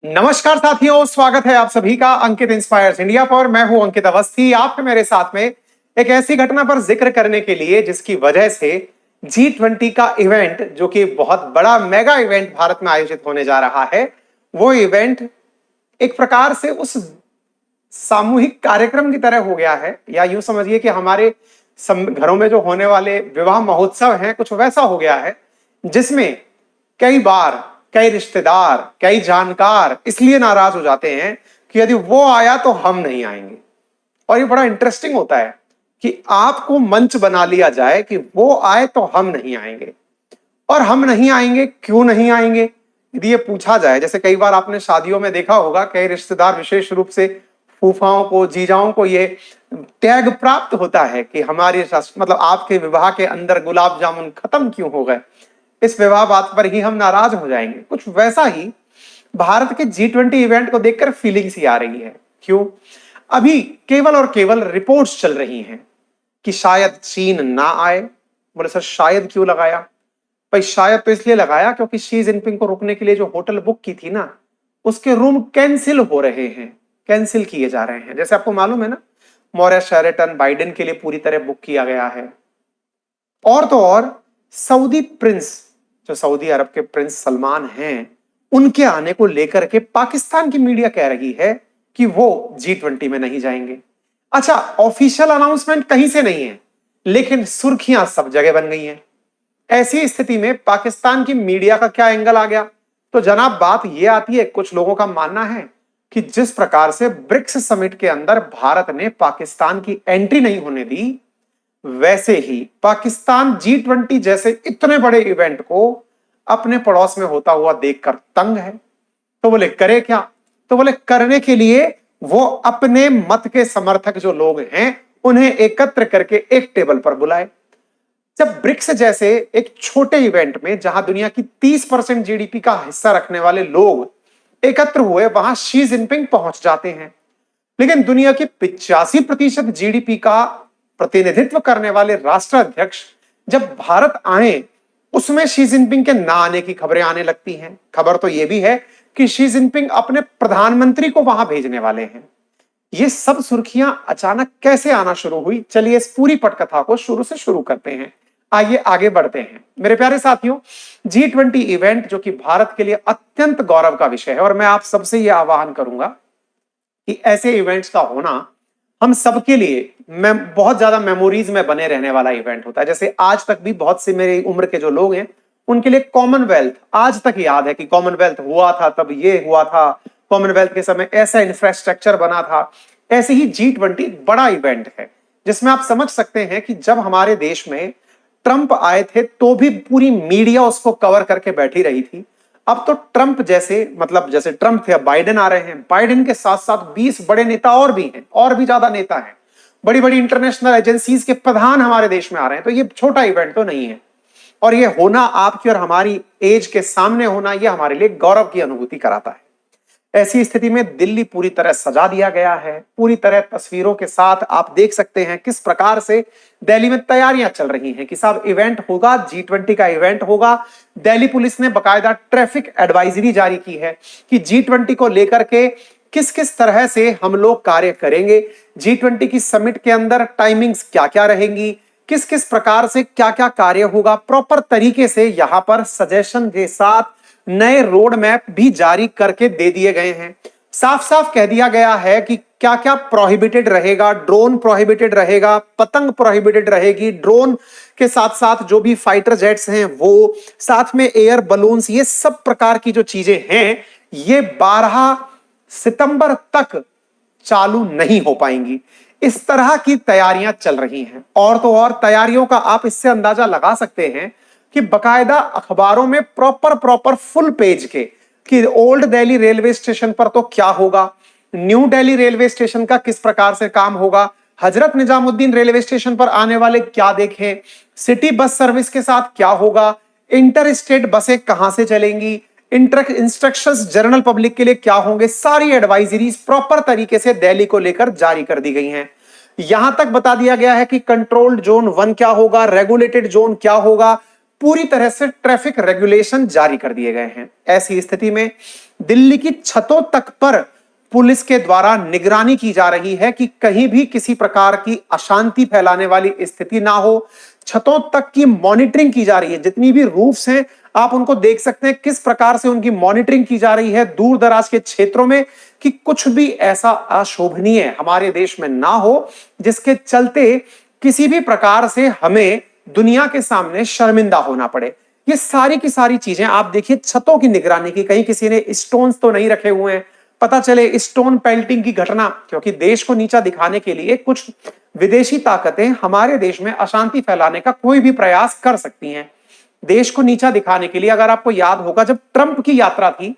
नमस्कार साथियों, स्वागत है आप सभी का अंकित इंस्पायर्स इंडिया पर। मैं हूं अंकित अवस्थी, आपके मेरे साथ में एक ऐसी घटना पर जिक्र करने के लिए जिसकी वजह से G20 का इवेंट, जो कि बहुत बड़ा मेगा इवेंट भारत में आयोजित होने जा रहा है, वो इवेंट एक प्रकार से उस सामूहिक कार्यक्रम की तरह हो गया है, या यूं समझिए कि हमारे घरों में जो होने वाले विवाह महोत्सव हैं, कुछ वैसा हो गया है, जिसमें कई बार कई रिश्तेदार, कई जानकार इसलिए नाराज हो जाते हैं कि यदि वो आया तो हम नहीं आएंगे। और ये बड़ा इंटरेस्टिंग होता है कि आपको मंच बना लिया जाए कि वो आए तो हम नहीं आएंगे। और हम नहीं आएंगे, क्यों नहीं आएंगे? यदि ये पूछा जाए, जैसे कई बार आपने शादियों में देखा होगा, कई रिश्तेदार, विशेष रूप से फूफाओं को, जीजाओं को ये टैग प्राप्त होता है कि हमारे मतलब आपके विवाह के अंदर गुलाब जामुन खत्म क्यों हो गए, इस विवाह बात पर ही हम नाराज हो जाएंगे। कुछ वैसा ही भारत के G20 इवेंट को देखकर फीलिंग्स ही आ रही है। क्यों? अभी केवल और केवल रिपोर्ट्स चल रही हैं कि शायद चीन ना आए। बोले सर, शायद क्यों लगाया? भाई शायद तो इसलिए लगाया क्योंकि शी जिनपिंग को रुकने के लिए जो होटल बुक की थी ना, उसके रूम कैंसिल हो रहे हैं, कैंसिल किए जा रहे हैं। जैसे आपको मालूम है ना, मौर्य शेरेटन बाइडेन के लिए पूरी तरह बुक किया गया है। और तो और सऊदी प्रिंस, जो सऊदी अरब के प्रिंस सलमान हैं, उनके आने को लेकर के पाकिस्तान की मीडिया कह रही है कि वो G20 में नहीं जाएंगे। अच्छा, ऑफिशियल अनाउंसमेंट कहीं से नहीं है, लेकिन सुर्खियां सब जगह बन गई हैं। ऐसी स्थिति में पाकिस्तान की मीडिया का क्या एंगल आ गया? तो जनाब, बात यह आती है, कुछ लोगों का मानना है कि जिस प्रकार से ब्रिक्स समिट के अंदर भारत ने पाकिस्तान की एंट्री नहीं होने दी, वैसे ही पाकिस्तान G20 जैसे इतने बड़े इवेंट को अपने पड़ोस में होता हुआ देखकर तंग है। तो बोले करे क्या? तो बोले करने के लिए वो अपने मत के समर्थक जो लोग हैं, उन्हें एकत्र करके एक टेबल पर बुलाए। जब ब्रिक्स जैसे एक छोटे इवेंट में, जहां दुनिया की 30% जीडीपी का हिस्सा रखने वाले लोग एकत्र हुए, वहां शी जिनपिंग पहुंच जाते हैं। लेकिन दुनिया की 85% जीडीपी का प्रतिनिधित्व करने वाले राष्ट्राध्यक्ष जब भारत आए, उसमें शी जिनपिंग के ना आने की खबरें आने लगती हैं। खबर तो यह भी है कि शी जिनपिंग अपने प्रधानमंत्री को वहां भेजने वाले हैं। ये सब सुर्खियां अचानक कैसे आना शुरू हुई? चलिए इस पूरी पटकथा को शुरू से शुरू करते हैं। आइए आगे बढ़ते हैं मेरे प्यारे साथियों। G20 इवेंट, जो कि भारत के लिए अत्यंत गौरव का विषय है, और मैं आप सबसे यह आह्वान करूंगा कि ऐसे इवेंट्स का होना हम सबके लिए बहुत ज्यादा मेमोरीज में बने रहने वाला इवेंट होता है। जैसे आज तक भी बहुत से मेरी उम्र के जो लोग हैं, उनके लिए कॉमनवेल्थ आज तक याद है कि कॉमनवेल्थ हुआ था तब ये हुआ था, कॉमनवेल्थ के समय ऐसा इंफ्रास्ट्रक्चर बना था। ऐसे ही G20 बड़ा इवेंट है, जिसमें आप समझ सकते हैं कि जब हमारे देश में ट्रंप आए थे तो भी पूरी मीडिया उसको कवर करके बैठी रही थी। अब तो ट्रंप जैसे, मतलब जैसे ट्रंप थे, अब बाइडेन आ रहे हैं। बाइडेन के साथ साथ 20 बड़े नेता और भी हैं, और भी ज्यादा नेता हैं। बड़ी बड़ी इंटरनेशनल एजेंसीज के प्रधान हमारे देश में आ रहे हैं। तो ये छोटा इवेंट तो नहीं है, और ये होना, आपकी और हमारी एज के सामने होना, ये हमारे लिए गौरव की अनुभूति कराता है। ऐसी स्थिति में दिल्ली पूरी तरह सजा दिया गया है। पूरी तरह तस्वीरों के साथ आप देख सकते हैं किस प्रकार से दिल्ली में तैयारियां चल रही हैं कि साहब इवेंट होगा, G20 का इवेंट होगा। दिल्ली पुलिस ने बकायदा ट्रैफिक एडवाइजरी जारी की है कि G20 को लेकर के किस किस तरह से हम लोग कार्य करेंगे। G20 की समिट के अंदर टाइमिंग्स क्या क्या रहेंगी, किस किस प्रकार से क्या क्या कार्य होगा, प्रॉपर तरीके से यहां पर सजेशन के साथ नए रोड मैप भी जारी करके दे दिए गए हैं। साफ साफ कह दिया गया है कि क्या क्या प्रोहिबिटेड रहेगा। ड्रोन प्रोहिबिटेड रहेगा, पतंग प्रोहिबिटेड रहेगी, ड्रोन के साथ साथ जो भी फाइटर जेट्स हैं वो, साथ में एयर बलून्स, ये सब प्रकार की जो चीजें हैं, ये 12 सितंबर तक चालू नहीं हो पाएंगी। इस तरह की तैयारियां चल रही हैं। और तो और तैयारियों का आप इससे अंदाजा लगा सकते हैं कि बकायदा अखबारों में प्रॉपर फुल पेज के कि ओल्ड दिल्ली रेलवे स्टेशन पर तो क्या होगा, न्यू दिल्ली रेलवे स्टेशन का किस प्रकार से काम होगा, हजरत निजामुद्दीन रेलवे स्टेशन पर आने वाले क्या देखें, सिटी बस सर्विस के साथ क्या होगा, इंटर स्टेट बसें कहां से चलेंगी, इंस्ट्रक्शंस जनरल पब्लिक के लिए क्या होंगे। सारी एडवाइजरीज प्रॉपर तरीके से दिल्ली को लेकर जारी कर दी गई हैं। यहां तक बता दिया गया है कि कंट्रोल्ड जोन 1 क्या होगा, रेगुलेटेड जोन क्या होगा, पूरी तरह से ट्रैफिक रेगुलेशन जारी कर दिए गए हैं। ऐसी स्थिति में दिल्ली की छतों तक पर पुलिस के द्वारा निगरानी की जा रही है कि कहीं भी किसी प्रकार की अशांति फैलाने वाली स्थिति ना हो। छतों तक की मॉनिटरिंग की जा रही है, जितनी भी रूफ्स हैं आप उनको देख सकते हैं किस प्रकार से उनकी मॉनिटरिंग की जा रही है दूर दराज के क्षेत्रों में, कि कुछ भी ऐसा अशोभनीय हमारे देश में ना हो जिसके चलते किसी भी प्रकार से हमें दुनिया के सामने शर्मिंदा होना पड़े। ये सारी की सारी चीजें आप देखिए, छतों की निगरानी की, कहीं किसी ने स्टोन्स तो नहीं रखे हुए हैं, पता चले स्टोन पेल्टिंग की घटना, क्योंकि देश को नीचा दिखाने के लिए कुछ विदेशी ताकतें हमारे देश में अशांति फैलाने का कोई भी प्रयास कर सकती हैं। देश को नीचा दिखाने के लिए, अगर आपको याद होगा जब ट्रंप की यात्रा थी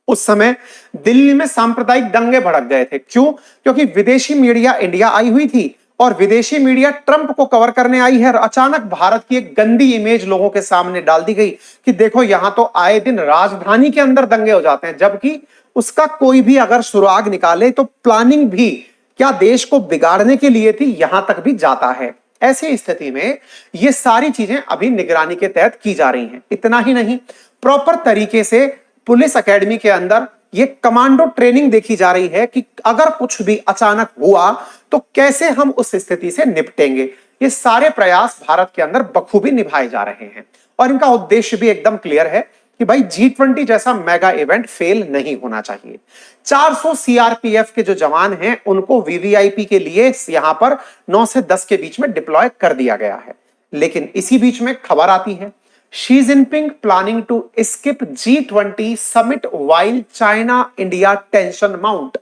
उस समय दिल्ली में सांप्रदायिक दंगे भड़क गए थे। क्यों? क्योंकि विदेशी मीडिया इंडिया आई हुई थी और विदेशी मीडिया ट्रंप को कवर करने आई है और अचानक भारत की एक गंदी इमेज लोगों के सामने डाल दी गई कि देखो यहां तो आए दिन राजधानी के अंदर दंगे हो जाते हैं, जबकि उसका कोई भी अगर सुराग निकाले तो प्लानिंग भी क्या देश को बिगाड़ने के लिए थी, यहां तक भी जाता है। ऐसी स्थिति में ये सारी चीजें अभी निगरानी के तहत की जा रही हैं। इतना ही नहीं, प्रॉपर तरीके से पुलिस एकेडमी के अंदर ये कमांडो ट्रेनिंग देखी जा रही है कि अगर कुछ भी अचानक हुआ तो कैसे हम उस स्थिति से निपटेंगे। ये सारे प्रयास भारत के अंदर बखूबी निभाए जा रहे हैं और इनका उद्देश्य भी एकदम क्लियर है कि भाई G20 जैसा मेगा इवेंट फेल नहीं होना चाहिए। 400 सीआरपीएफ के जो जवान हैं उनको वीवीआईपी के लिए यहां पर 9 से 10 के बीच में डिप्लॉय कर दिया गया है। लेकिन इसी बीच में खबर आती है, Xi Jinping planning to skip G20 summit while China India tension mount.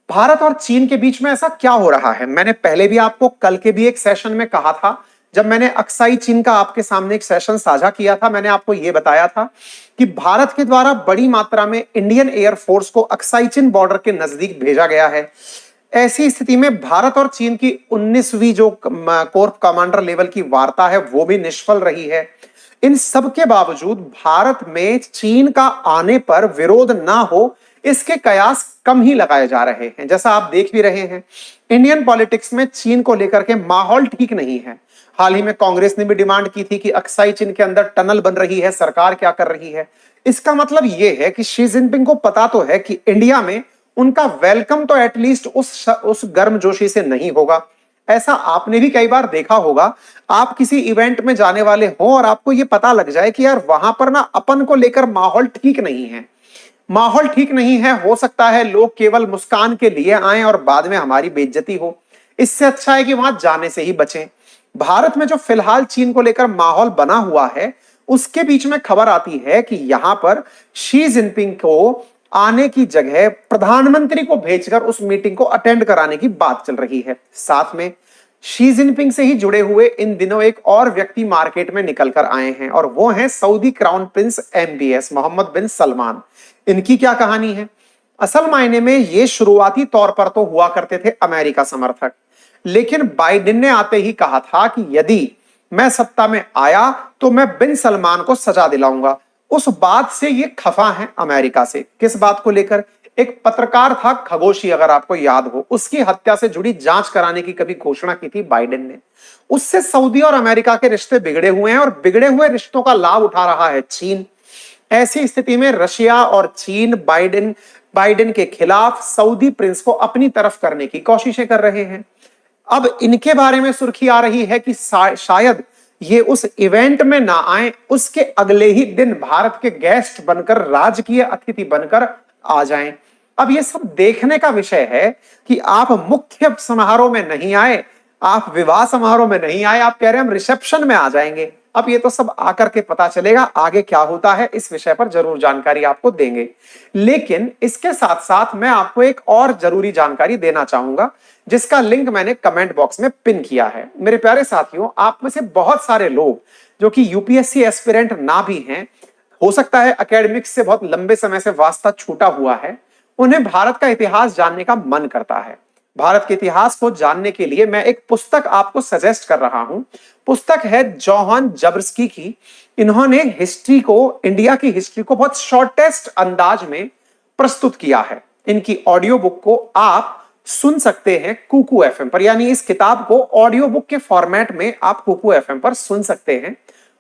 भारत और चीन के बीच में ऐसा क्या हो रहा है? मैंने पहले भी आपको कल के भी एक सेशन में कहा था, जब मैंने अक्साई चीन का आपके सामने एक सेशन साझा किया था, मैंने आपको यह बताया था कि भारत के द्वारा बड़ी मात्रा में इंडियन एयरफोर्स को अक्साई चीन बॉर्डर के नजदीक भेजा गया है। ऐसी स्थिति में भारत और चीन की 19वीं जो कोर कमांडर लेवल की वार्ता है वो भी निष्फल रही है। इन सब के बावजूद भारत में चीन का आने पर विरोध ना हो इसके कयास कम ही लगाए जा रहे हैं। जैसा आप देख भी रहे हैं, इंडियन पॉलिटिक्स में चीन को लेकर के माहौल ठीक नहीं है। हाल ही में कांग्रेस ने भी डिमांड की थी कि अक्साई चीन के अंदर टनल बन रही है, सरकार क्या कर रही है। इसका मतलब यह है कि शी जिनपिंग को पता तो है कि इंडिया में उनका वेलकम तो एटलीस्ट उस गर्मजोशी से नहीं होगा। ऐसा आपने भी कई बार देखा होगा, आप किसी इवेंट में जाने वाले हो और आपको यह पता लग जाए कि यार वहां पर ना अपन को लेकर माहौल ठीक नहीं है, माहौल ठीक नहीं है, हो सकता है लोग केवल मुस्कान के लिए आए और बाद में हमारी बेइज्जती हो। इससे अच्छा है कि वहां जाने से ही बचें। भारत में जो फिलहाल चीन को लेकर माहौल बना हुआ है उसके बीच में खबर आती है कि यहां पर शी जिनपिंग को आने की जगह प्रधानमंत्री को भेजकर उस मीटिंग को अटेंड कराने की बात चल रही है। साथ में शी जिनपिंग से ही जुड़े हुए इन दिनों एक और व्यक्ति मार्केट में निकल कर आए हैं और वो हैं Saudi crown prince MBS Mohammed bin Salman. इनकी क्या कहानी है? असल मायने में ये शुरुआती तौर पर तो हुआ करते थे अमेरिका समर्थक, लेकिन बाइडेन ने आते ही कहा था कि यदि मैं सत्ता में आया तो मैं बिन सलमान को सजा दिलाऊंगा। उस बात से ये खफा है अमेरिका से। किस बात को लेकर? एक पत्रकार था खगोशी, अगर आपको याद हो, उसकी हत्या से जुड़ी जांच कराने की कभी घोषणा की थी बाइडेन ने। उससे सऊदी और अमेरिका के रिश्ते बिगड़े हुए हैं और बिगड़े हुए रिश्तों का लाभ उठा रहा है चीन। ऐसी स्थिति में रशिया और चीन बाइडेन के खिलाफ सऊदी प्रिंस को अपनी तरफ करने की कोशिशें कर रहे हैं। अब इनके बारे में सुर्खी आ रही है कि शायद ये उस इवेंट में ना आए, उसके अगले ही दिन भारत के गेस्ट बनकर, राजकीय अतिथि बनकर आ जाएं। अब ये सब देखने का विषय है कि आप मुख्य समारोह में नहीं आए, आप विवाह समारोह में नहीं आए, आप कह रहे हैं हम रिसेप्शन में आ जाएंगे। अब ये तो सब आकर के पता चलेगा आगे क्या होता है, इस विषय पर जरूर जानकारी आपको देंगे। लेकिन इसके साथ साथ मैं आपको एक और जरूरी जानकारी देना चाहूंगा जिसका लिंक मैंने कमेंट बॉक्स में पिन किया है। मेरे प्यारे साथियों, आप में से बहुत सारे लोग जो कि यूपीएससी एस्पिरेंट ना भी हैं, हो सकता है एकेडमिक्स से बहुत लंबे समय से वास्ता छूटा हुआ है, उन्हें भारत का इतिहास जानने का मन करता है। भारत के इतिहास को जानने के लिए मैं एक पुस्तक आपको सजेस्ट कर रहा हूं। पुस्तक है जोहान जबर्स्की की। इन्होंने हिस्ट्री को, इंडिया की हिस्ट्री को बहुत शॉर्टेस्ट अंदाज में प्रस्तुत किया है। इनकी ऑडियो बुक को आप सुन सकते हैं कुकू एफएम पर, यानी इस किताब को ऑडियो बुक के फॉर्मेट में आप कुकू एफएम पर सुन सकते हैं।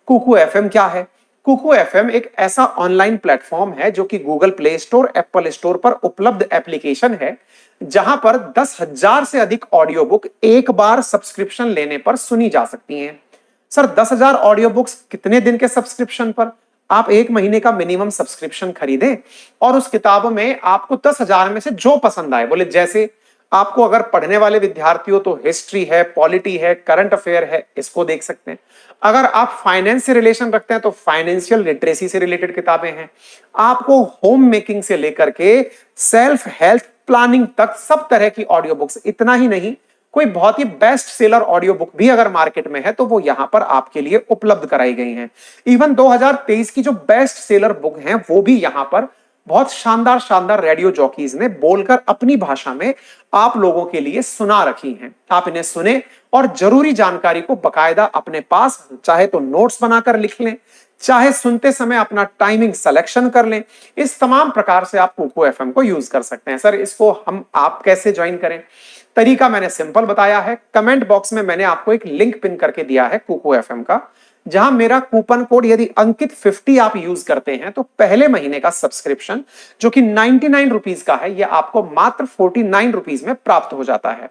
कुकू एफएम क्या है? कुकू एफएम एक ऐसा ऑनलाइन प्लेटफॉर्म है जो कि Google play store, Apple store पर उपलब्ध एप्लीकेशन है, जहां पर 10,000 से अधिक ऑडियो बुक एक बार सब्सक्रिप्शन लेने पर सुनी जा सकती हैं। सर, 10,000 ऑडियो बुक्स कितने दिन के सब्सक्रिप्शन पर? आप एक महीने का मिनिमम सब्सक्रिप्शन खरीदें और उस किताबों में आपको 10,000 में से जो पसंद आए, बोले जैसे आपको अगर पढ़ने वाले विद्यार्थी हो तो हिस्ट्री है, पॉलिटी है, करंट अफेयर है, इसको देख सकते हैं। अगर आप फाइनेंस से रिलेशन रखते हैं तो फाइनेंशियल लिटरेसी से रिलेटेड किताबें हैं। आपको होम मेकिंग से लेकर के सेल्फ हेल्थ प्लानिंग तक सब तरह की ऑडियो बुक्स, इतना ही नहीं, कोई बहुत ही बेस्ट सेलर ऑडियो बुक भी अगर मार्केट में है तो वो यहां पर आपके लिए उपलब्ध कराई गई हैं। इवन 2023 की जो बेस्ट सेलर बुक हैं वो भी यहां पर बहुत शानदार शानदार रेडियो जॉकीज ने बोलकर अपनी भाषा में आप लोगों के लिए सुना रखी हैं। आप इन्हें सुने और जरूरी जानकारी को बकायदा अपने पास चाहे तो नोट्स बनाकर लिख लें, चाहे सुनते समय अपना टाइमिंग सिलेक्शन कर लें। इस तमाम प्रकार से आप कुकू एफएम को यूज कर सकते हैं। सर, इसको आप कैसे ज्वाइन करें? तरीका मैंने सिंपल बताया है। कमेंट बॉक्स में मैंने आपको एक लिंक पिन करके दिया है कुकू एफएम का, जहां मेरा कूपन कोड यदि अंकित 50 आप यूज करते हैं तो पहले महीने का सब्सक्रिप्शन जो कि 99 रुपीज का है, यह आपको मात्र 49 रुपीज में प्राप्त हो जाता है।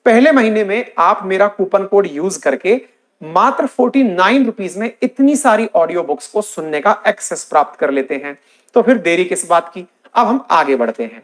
पहले महीने में आप मेरा कूपन कोड यूज करके मात्र 49 रुपीज में इतनी सारी ऑडियो बुक्स को सुनने का एक्सेस प्राप्त कर लेते हैं। तो फिर देरी किस बात की? अब हम आगे बढ़ते हैं।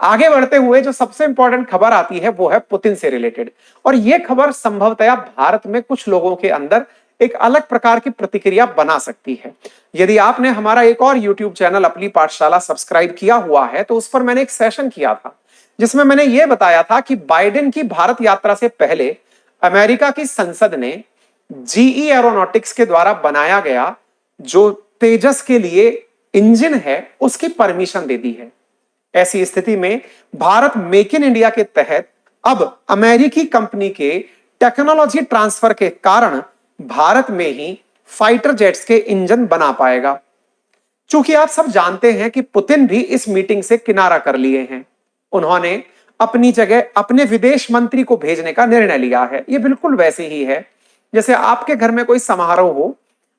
आगे बढ़ते हुए जो सबसे इंपॉर्टेंट खबर आती है वो है पुतिन से रिलेटेड, और यह खबर संभवतया भारत में कुछ लोगों के अंदर एक अलग प्रकार की प्रतिक्रिया बना सकती है। यदि आपने हमारा एक और YouTube चैनल अपनी पाठशाला सब्सक्राइब किया हुआ है तो उस पर मैंने एक सेशन किया था जिसमें मैंने यह बताया था कि बाइडेन की भारत यात्रा से पहले अमेरिका की संसद ने जीई एरोनॉटिक्स के द्वारा बनाया गया जो तेजस के लिए इंजन है उसकी परमिशन दे दी है। ऐसी स्थिति में भारत मेक इन इंडिया के तहत अब अमेरिकी कंपनी के टेक्नोलॉजी ट्रांसफर के कारण भारत में ही फाइटर जेट्स के इंजन बना पाएगा। चूंकि आप सब जानते हैं कि पुतिन भी इस मीटिंग से किनारा कर लिए हैं, उन्होंने अपनी जगह अपने विदेश मंत्री को भेजने का निर्णय लिया है। यह बिल्कुल वैसे ही है जैसे आपके घर में कोई समारोह हो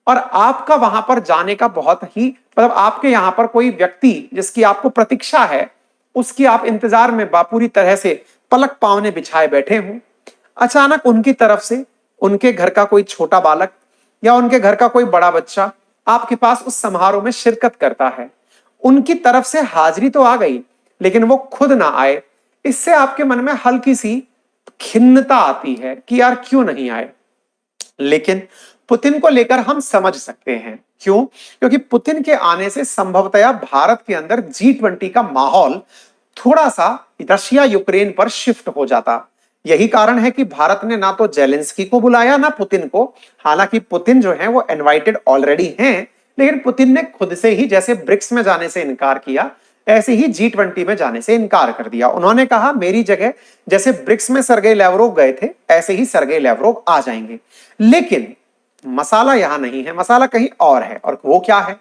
और आपका वहां पर जाने का बहुत ही आपके यहां पर कोई व्यक्ति जिसकी आपको प्रतीक्षा है, उसकी आप इंतजार में बापूरी तरह से पलक पावने बिछाए बैठे हों, अचानक उनकी तरफ से उनके घर का कोई छोटा बालक या उनके घर का कोई बड़ा बच्चा आपके पास उस समारोह में शिरकत करता है। उनकी तरफ से हाजिरी तो आ गई लेकिन वो खुद ना आए, इससे आपके मन में हल्की सी खिन्नता आती है कि यार क्यों नहीं आए। लेकिन पुतिन को लेकर हम समझ सकते हैं। क्यों? क्योंकि पुतिन के आने से संभवतया भारत के अंदर G20 का माहौल थोड़ा सा रशिया यूक्रेन पर शिफ्ट हो जाता। यही कारण है कि भारत ने ना तो जेलेंस्की को बुलाया ना पुतिन को। हालांकि पुतिन जो है वो इनवाइटेड ऑलरेडी हैं, लेकिन पुतिन ने खुद से ही जैसे ब्रिक्स में जाने से इनकार किया, ऐसे ही G20 में जाने से इनकार कर दिया। उन्होंने कहा मेरी जगह जैसे ब्रिक्स में सरगेई लैवरोव गए थे ऐसे ही सरगेई लैवरोव आ जाएंगे। लेकिन मसाला यहां नहीं है, मसाला कहीं और है। और वो क्या है?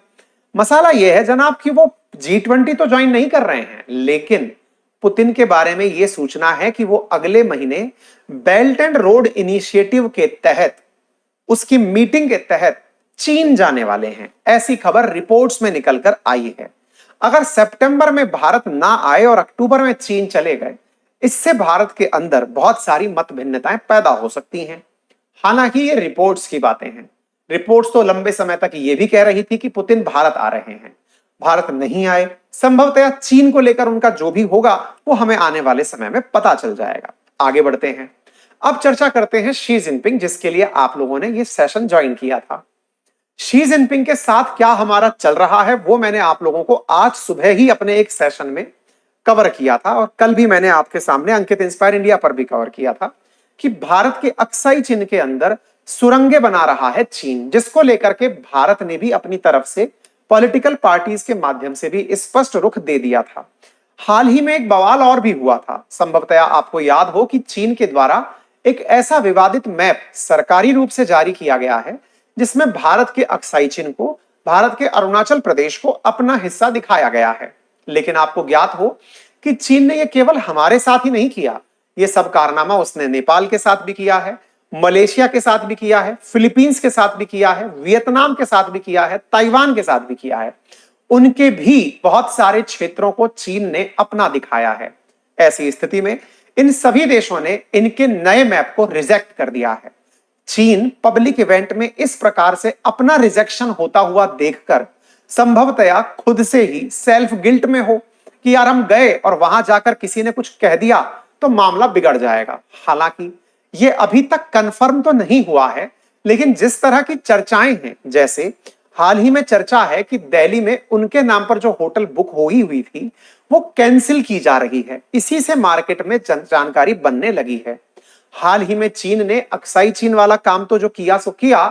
मसाला यह है जनाब कि वो G20 तो ज्वाइन नहीं कर रहे हैं, लेकिन पुतिन के बारे में यह सूचना है कि वो अगले महीने बेल्ट एंड रोड इनिशिएटिव के तहत, उसकी मीटिंग के तहत चीन जाने वाले हैं। ऐसी खबर रिपोर्ट्स में निकलकर आई है। अगर सितंबर में भारत ना आए और अक्टूबर में चीन चले गए, इससे भारत के अंदर बहुत सारी मत भिन्नताएं पैदा हो सकती हैं। हालांकि ये रिपोर्ट्स की बातें हैं। रिपोर्ट्स तो लंबे समय तक ये भी कह रही थी कि पुतिन भारत आ रहे हैं। भारत नहीं आए, संभवतः चीन को लेकर उनका जो भी होगा वो हमें आने वाले समय में पता चल जाएगा। आगे बढ़ते हैं। अब चर्चा करते हैं शी जिनपिंग, जिसके लिए आप लोगों ने ये सेशन ज्वाइन किया था। शी जिनपिंग के साथ क्या हमारा चल रहा है वो मैंने आप लोगों को आज सुबह ही अपने एक सेशन में कवर किया था, और कल भी मैंने आपके सामने अंकित इंस्पायर इंडिया पर भी कवर किया था कि भारत के अक्साई चीन के अंदर सुरंगें बना रहा है चीन, जिसको लेकर के भारत ने भी अपनी तरफ से पॉलिटिकल पार्टीज के माध्यम से भी स्पष्ट रुख दे दिया था। हाल ही में एक बवाल और भी हुआ था। संभवतया आपको याद हो कि चीन के द्वारा एक ऐसा विवादित मैप सरकारी रूप से जारी किया गया है जिसमें भारत के अक्साई चीन को, भारत के अरुणाचल प्रदेश को अपना हिस्सा दिखाया गया है। लेकिन आपको ज्ञात हो कि चीन ने यह केवल हमारे साथ ही नहीं किया, यह सब कारनामा उसने नेपाल के साथ भी किया है, मलेशिया के साथ भी किया है, फिलीपींस के साथ भी किया है, वियतनाम के साथ भी किया है, ताइवान के साथ भी किया है। उनके भी बहुत सारे क्षेत्रों को चीन ने अपना दिखाया है। ऐसी स्थिति में इन सभी देशों ने इनके नए मैप को रिजेक्ट कर दिया है। चीन पब्लिक इवेंट में इस प्रकार से अपना रिजेक्शन होता हुआ देखकर संभवतया खुद से ही सेल्फ गिल्ट में हो कि यार हम गए और वहां जाकर किसी ने कुछ कह दिया तो मामला बिगड़ जाएगा। हालांकि ये अभी तक कंफर्म तो नहीं हुआ है, लेकिन जिस तरह की चर्चाएं हैं, जैसे हाल ही में चर्चा है कि दिल्ली में उनके नाम पर जो होटल बुक हुई थी वो कैंसिल की जा रही है, इसी से मार्केट में जानकारी बनने लगी है। हाल ही में चीन ने अक्साई चीन वाला काम तो जो किया सो किया।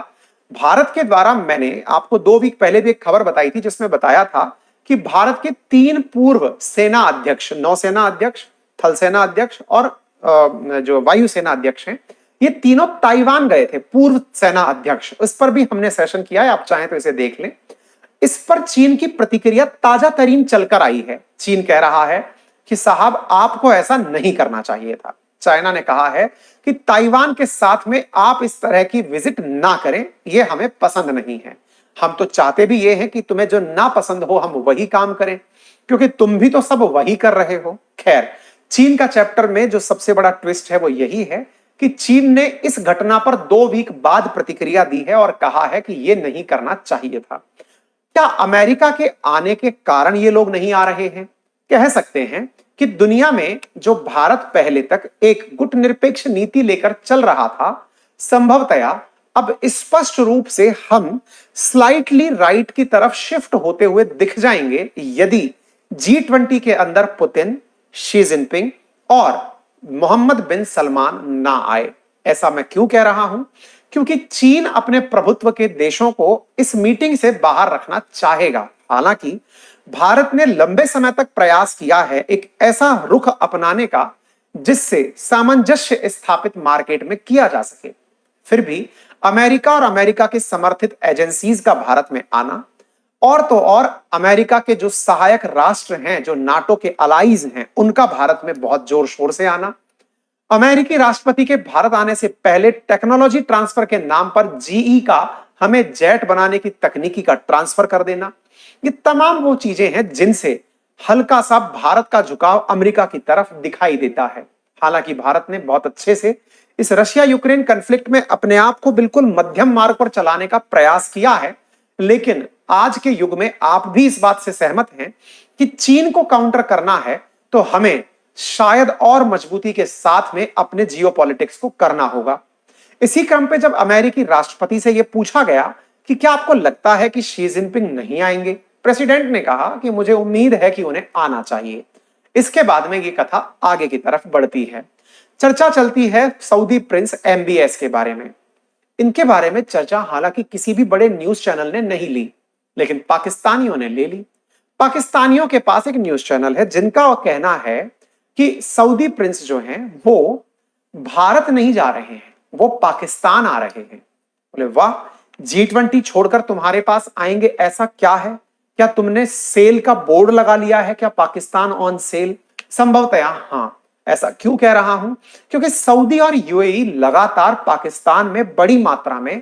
भारत के द्वारा मैंने आपको 2 वीक पहले भी एक खबर बताई थी जिसमें बताया था कि भारत के 3 पूर्व सेना अध्यक्ष, नौसेना अध्यक्ष, थल सेना अध्यक्ष और जो वायुसेना अध्यक्ष हैं, ये तीनों ताइवान गए थे, पूर्व सेना अध्यक्ष। इस पर भी हमने सेशन किया है, आप चाहें तो इसे देख लें। इस पर चीन की प्रतिक्रिया ताजा तरीन चलकर आई है। चीन कह रहा है कि साहब आपको ऐसा नहीं करना चाहिए था। चाइना ने कहा है कि ताइवान के साथ में आप इस तरह की विजिट ना करें, यह हमें पसंद नहीं है। हम तो चाहते भी ये हैं कि तुम्हें जो ना पसंद हो हम वही काम करें, क्योंकि तुम भी तो सब वही कर रहे हो। खैर, चीन का चैप्टर में जो सबसे बड़ा ट्विस्ट है वो यही है कि चीन ने इस घटना पर 2 वीक बाद प्रतिक्रिया दी है और कहा है कि यह नहीं करना चाहिए था। क्या अमेरिका के आने के कारण ये लोग नहीं आ रहे हैं? कह सकते हैं कि दुनिया में जो भारत पहले तक एक गुटनिरपेक्ष नीति लेकर चल रहा था, संभवतया अब स्पष्ट रूप से हम स्लाइटली राइट की तरफ शिफ्ट होते हुए दिख जाएंगे यदि G20 के अंदर पुतिन, शी जिनपिंग और मोहम्मद बिन सलमान ना आए। ऐसा मैं क्यों कह रहा हूं? क्योंकि चीन अपने प्रभुत्व के देशों को इस मीटिंग से बाहर रखना चाहेगा। हालांकि भारत ने लंबे समय तक प्रयास किया है एक ऐसा रुख अपनाने का जिससे सामंजस्य स्थापित मार्केट में किया जा सके। फिर भी अमेरिका और अमेरिका के समर्थित एजेंसीज का भारत में आना, और तो और अमेरिका के जो सहायक राष्ट्र हैं, जो नाटो के अलाइज हैं, उनका भारत में बहुत जोर शोर से आना, अमेरिकी राष्ट्रपति के भारत आने से पहले टेक्नोलॉजी ट्रांसफर के नाम पर जीई का हमें जेट बनाने की तकनीकी का ट्रांसफर कर देना, ये तमाम वो चीजें हैं जिनसे हल्का सा भारत का झुकाव अमेरिका की तरफ दिखाई देता है। हालांकि भारत ने बहुत अच्छे से इस रशिया यूक्रेन कॉन्फ्लिक्ट में अपने आप को बिल्कुल मध्यम मार्ग पर चलाने का प्रयास किया है, लेकिन आज के युग में आप भी इस बात से सहमत हैं कि चीन को काउंटर करना है तो हमें शायद और मजबूती के साथ में अपने जियोपॉलिटिक्स को करना होगा। इसी क्रम पे जब अमेरिकी राष्ट्रपति से यह पूछा गया कि क्या आपको लगता है कि शी जिनपिंग नहीं आएंगे, प्रेसिडेंट ने कहा कि मुझे उम्मीद है कि उन्हें आना चाहिए। इसके बाद में यह कथा आगे की तरफ बढ़ती है। चर्चा चलती है सऊदी प्रिंस MBS के बारे में। इनके बारे में चर्चा हालांकि किसी भी बड़े न्यूज चैनल ने नहीं ली, लेकिन पाकिस्तानियों ने ले ली। पाकिस्तानियों के पास एक न्यूज चैनल है जिनका कहना है कि सऊदी प्रिंस जो हैं वो भारत नहीं जा रहे हैं, वो पाकिस्तान आ रहे हैं। बोले वाह, G20 छोड़कर तुम्हारे पास आएंगे, ऐसा क्या है? क्या तुमने सेल का बोर्ड लगा लिया है क्या, पाकिस्तान ऑन सेल? संभवतया हाँ। ऐसा क्यों कह रहा हूं? क्योंकि सऊदी और UAE लगातार पाकिस्तान में बड़ी मात्रा में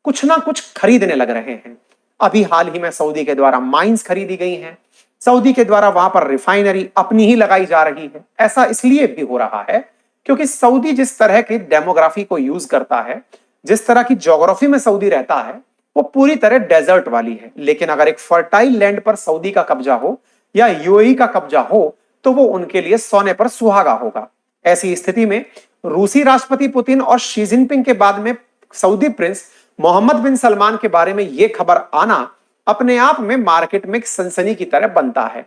कुछ ना कुछ खरीदने लग रहे हैं। अभी हाल ही में सऊदी के द्वारा माइंस खरीदी गई हैं, सऊदी के द्वारा वहां पर रिफाइनरी अपनी ही लगाई जा रही है। ऐसा इसलिए भी हो रहा है क्योंकि सऊदी जिस तरह की डेमोग्राफी को यूज करता है, जिस तरह की ज्योग्राफी में सऊदी रहता है, वो पूरी तरह डेजर्ट वाली है। लेकिन अगर एक फर्टाइल लैंड पर सऊदी का कब्जा हो या UAE का कब्जा हो तो वो उनके लिए सोने पर सुहागा होगा। ऐसी स्थिति में रूसी राष्ट्रपति पुतिन और शी जिनपिंग के बाद में Saudi Prince Mohammad bin Salman के बारे में यह खबर आना अपने आप में मार्केट में एक सनसनी की तरह बनता है।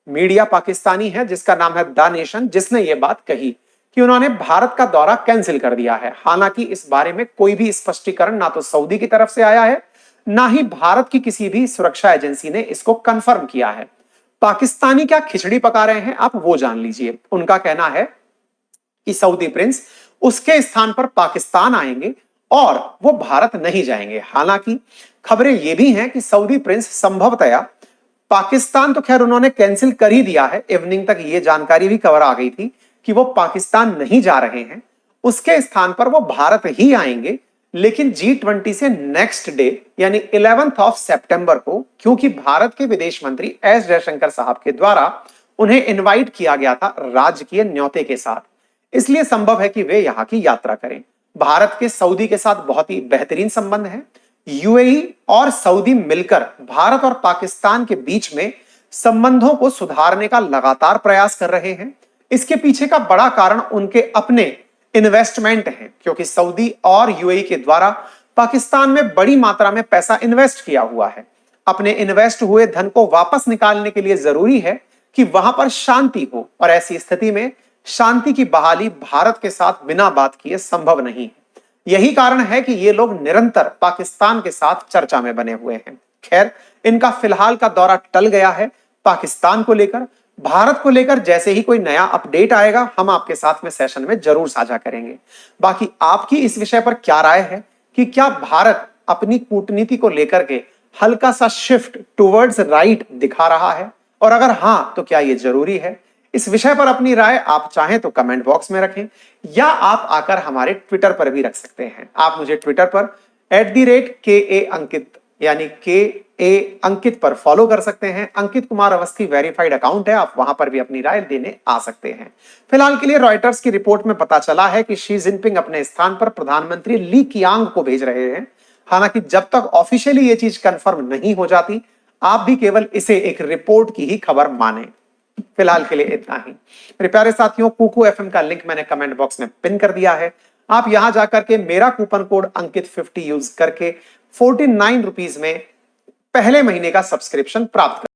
मीडिया पाकिस्तानी है जिसका नाम है द नेशन, जिसने यह बात कही कि उन्होंने भारत का दौरा कैंसिल कर दिया है। हालांकि इस बारे में कोई भी स्पष्टीकरण ना तो सऊदी की तरफ से आया है, ना ही भारत की किसी भी सुरक्षा एजेंसी ने इसको कंफर्म किया है। पाकिस्तानी क्या खिचड़ी पका रहे हैं आप वो जान लीजिए। उनका कहना है कि सऊदी प्रिंस उसके स्थान पर पाकिस्तान आएंगे और वो भारत नहीं जाएंगे। हालांकि खबरें ये भी हैं कि सऊदी प्रिंस संभवतया पाकिस्तान तो खैर उन्होंने कैंसिल कर ही दिया है, इवनिंग तक ये जानकारी भी कवर आ गई थी कि वो पाकिस्तान नहीं जा रहे हैं उसके स्थान पर वो भारत ही आएंगे, लेकिन G20 से नेक्स्ट डे यानी 11 सितंबर को, क्योंकि भारत के विदेश मंत्री एस जयशंकर साहब के द्वारा उन्हें इनवाइट किया गया था राजकीय न्योते के साथ, इसलिए संभव है कि वे यहां की यात्रा करें। भारत के सऊदी के साथ बहुत ही बेहतरीन संबंध है। यूएई और सऊदी मिलकर भारत और पाकिस्तान के बीच में संबंधों को सुधारने का लगातार प्रयास कर रहे हैं। इसके पीछे का बड़ा कारण उनके अपने इन्वेस्टमेंट है, क्योंकि सऊदी और यूएई के द्वारा पाकिस्तान में बड़ी मात्रा में पैसा इन्वेस्ट किया हुआ है। अपने इन्वेस्ट हुए धन को वापस निकालने के लिए जरूरी है कि वहां पर शांति हो, और ऐसी स्थिति में शांति की बहाली भारत के साथ बिना बात किए संभव नहीं है। यही कारण है कि ये लोग निरंतर पाकिस्तान के साथ चर्चा में बने हुए हैं। खैर, इनका फिलहाल का दौरा टल गया है। पाकिस्तान को लेकर, भारत को लेकर जैसे ही कोई नया अपडेट आएगा हम आपके साथ में सेशन में जरूर साझा करेंगे। बाकी आपकी इस विषय पर क्या राय है कि क्या भारत अपनी कूटनीति को लेकर के हल्का सा शिफ्ट टुवर्ड्स राइट दिखा रहा है, और अगर हां तो क्या यह जरूरी है? इस विषय पर अपनी राय आप चाहें तो कमेंट बॉक्स में रखें, या आप आकर हमारे ट्विटर पर भी रख सकते हैं। आप मुझे ट्विटर पर @KA अंकित यानी KA अंकित पर फॉलो कर सकते हैं। अंकित कुमार अवस्थी वेरीफाइड अकाउंट है, आप वहां पर भी अपनी राय देने आ सकते हैं। फिलहाल के लिए रॉयटर्स की रिपोर्ट में पता चला है कि शी जिनपिंग अपने स्थान पर प्रधानमंत्री ली कियांग को भेज रहे हैं। हालांकि जब तक ऑफिशियली ये चीज कंफर्म नहीं हो जाती, आप भी केवल इसे एक रिपोर्ट की ही खबर माने। फिलहाल के लिए इतना ही। मेरे प्यारे साथियों, कुकू एफएम का लिंक मैंने कमेंट बॉक्स में पिन कर दिया है। आप यहां जाकर के मेरा कूपन कोड अंकित50 यूज करके 49 रुपीज में पहले महीने का सब्सक्रिप्शन प्राप्त कर